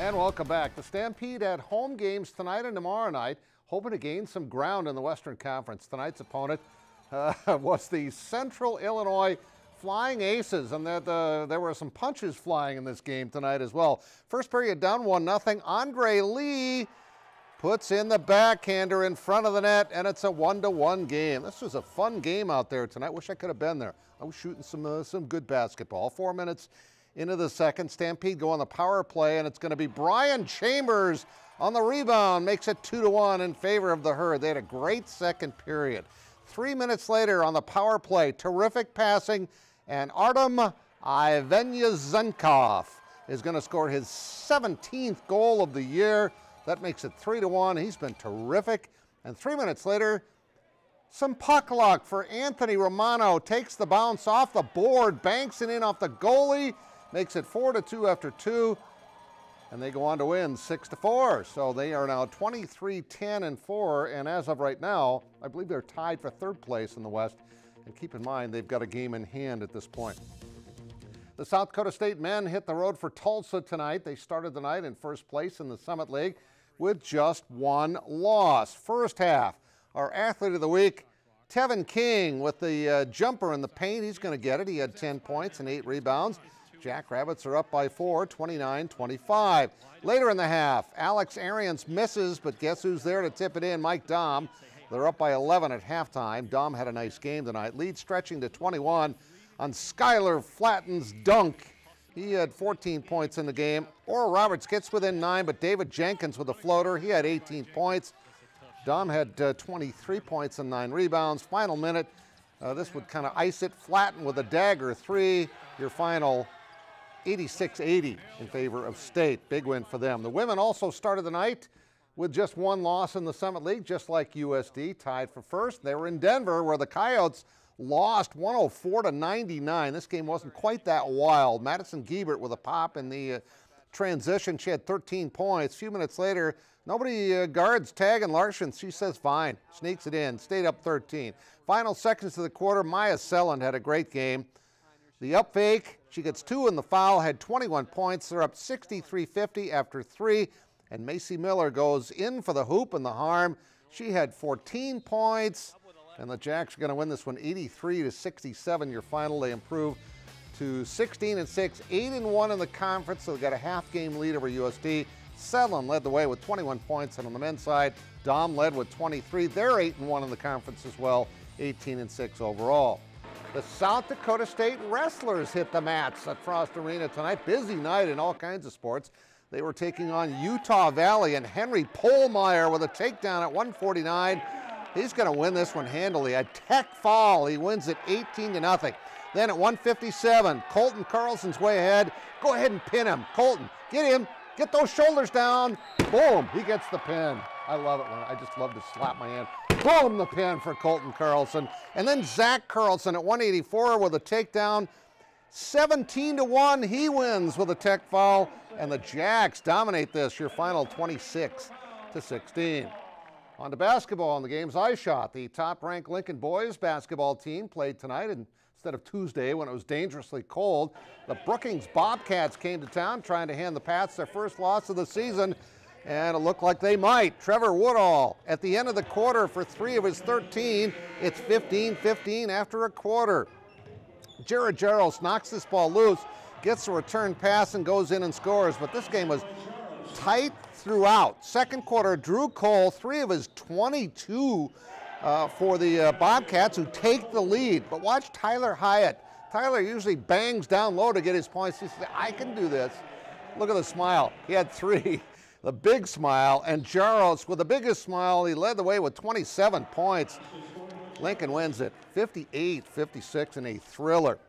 And welcome back. The Stampede at home games tonight and tomorrow night, hoping to gain some ground in the Western Conference. Tonight's opponent was the Central Illinois Flying Aces, and there were some punches flying in this game tonight as well. First period down 1-0. Andre Lee puts in the backhander in front of the net, and it's a 1-1 game. This was a fun game out there tonight. Wish I could have been there. I was shooting some good basketball. 4 minutes into the second, Stampede go on the power play, and it's going to be Brian Chambers on the rebound. Makes it 2-1 in favor of the Herd. They had a great second period. 3 minutes later on the power play, terrific passing, and Artem Ivanyazenkov is going to score his 17th goal of the year. That makes it 3-1. He's been terrific. And 3 minutes later, some puck luck for Anthony Romano. Takes the bounce off the board, banks it in off the goalie, makes it 4-2 after 2, and they go on to win 6-4. So they are now 23-10-4, and as of right now, I believe they're tied for third place in the West. And keep in mind, they've got a game in hand at this point. The South Dakota State men hit the road for Tulsa tonight. They started the night in first place in the Summit League with just one loss. First half, our athlete of the week, Tevin King, with the jumper in the paint. He's going to get it. He had 10 points and 8 rebounds. Jackrabbits are up by 4, 29-25. Later in the half, Alex Arians misses, but guess who's there to tip it in? Mike Dom. They're up by 11 at halftime. Dom had a nice game tonight. Lead stretching to 21 on Skylar Flatten's dunk. He had 14 points in the game. Oral Roberts gets within 9, but David Jenkins with a floater. He had 18 points. Dom had 23 points and 9 rebounds. Final minute, this would kind of ice it. Flatten with a dagger 3. Your final 86-80 in favor of State. Big win for them. The women also started the night with just one loss in the Summit League, just like USD, tied for first. They were in Denver, where the Coyotes lost 104-99. This game wasn't quite that wild. Madison Giebert with a pop in the transition. She had 13 points. A few minutes later, nobody guards Tag and Larson. She says fine, sneaks it in, stayed up 13. Final seconds of the quarter, Maya Selland had a great game. The up fake, she gets 2 in the foul, had 21 points. They're up 63-50 after 3. And Macy Miller goes in for the hoop and the harm. She had 14 points. And the Jacks are going to win this one 83-67. Your final, they improve to 16-6, 8-1 in the conference. So they got a half-game lead over USD. Selland led the way with 21 points. And on the men's side, Dom led with 23. They're 8-1 in the conference as well, 18-6 overall. The South Dakota State Wrestlers hit the mats at Frost Arena tonight. Busy night in all kinds of sports. They were taking on Utah Valley, and Henry Pohlmeyer with a takedown at 149. He's going to win this one handily. A tech fall. He wins it 18-0. Then at 157, Colton Carlson's way ahead. Go ahead and pin him. Colton, get him. Get those shoulders down. Boom. He gets the pin. I love it. I just love to slap my hand. Boom, the pin for Colton Carlson. And then Zach Carlson at 184 with a takedown. 17-1, he wins with a tech foul. And the Jacks dominate this. Your final 26-16. On to basketball in the games I shot. The top-ranked Lincoln boys basketball team played tonight instead of Tuesday when it was dangerously cold. The Brookings Bobcats came to town trying to hand the Pats their first loss of the season, and it looked like they might. Trevor Woodall at the end of the quarter for 3 of his 13. It's 15-15 after a quarter. Jared Jarrells knocks this ball loose, gets a return pass and goes in and scores, but this game was tight throughout. Second quarter, Drew Cole, 3 of his 22 for the Bobcats, who take the lead. But watch Tyler Hyatt. Tyler usually bangs down low to get his points. He says, I can do this. Look at the smile. He had 3. The big smile, and Jarrells with the biggest smile. He led the way with 27 points. Lincoln wins it 58-56 in a thriller.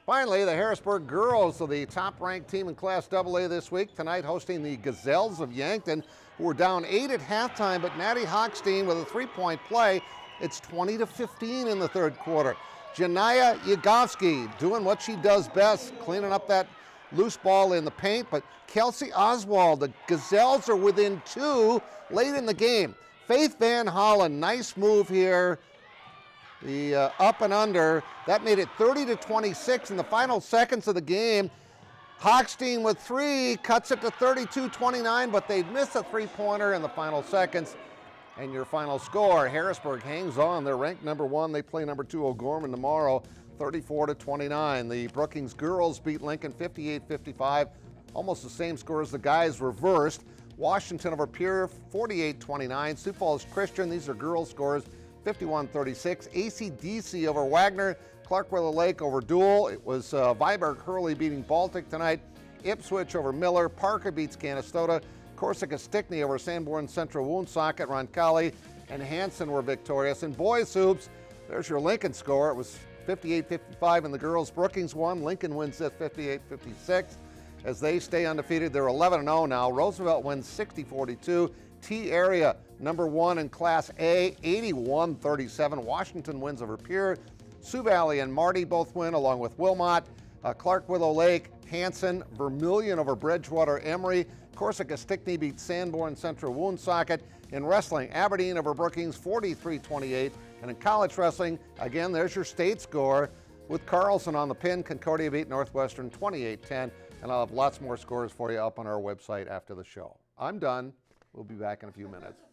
Finally, the Harrisburg girls are the top-ranked team in Class AA this week. Tonight hosting the Gazelles of Yankton, who were down 8 at halftime, but Natty Hochstein with a 3-point play. It's 20-15 in the third quarter. Janaya Yagovsky doing what she does best, cleaning up that loose ball in the paint, but Kelsey Oswald, the Gazelles are within 2 late in the game. Faith Van Hollen, nice move here. The up and under, that made it 30-26 in the final seconds of the game. Hochstein with 3, cuts it to 32-29, but they'd miss a three-pointer in the final seconds. And your final score, Harrisburg hangs on. They're ranked number 1. They play number 2 O'Gorman tomorrow, 34-29. The Brookings girls beat Lincoln 58-55. Almost the same score as the guys reversed. Washington over Pierre, 48-29. Sioux Falls Christian, these are girls scores, 51-36. AC/DC over Wagner. Clark Willow Lake over Dual. It was Viborg Hurley beating Baltic tonight. Ipswich over Miller. Parker beats Canastota. Corsica Stickney over Sanborn Central Woonsocket. Roncalli and Hanson were victorious. In boys hoops, there's your Lincoln score. It was 58-55 in the girls. Brookings won. Lincoln wins this 58-56. As they stay undefeated, they're 11-0 now. Roosevelt wins 60-42. T-Area, number 1 in Class A, 81-37. Washington wins over Pierre. Sioux Valley and Marty both win, along with Wilmot. Clark Willow Lake, Hanson, Vermilion over Bridgewater Emory. Corsica Stickney beats Sanborn Central Woonsocket. In wrestling, Aberdeen over Brookings, 43-28. And in college wrestling, again, there's your state score with Carlson on the pin. Concordia beat Northwestern 28-10. And I'll have lots more scores for you up on our website after the show. I'm done. We'll be back in a few minutes.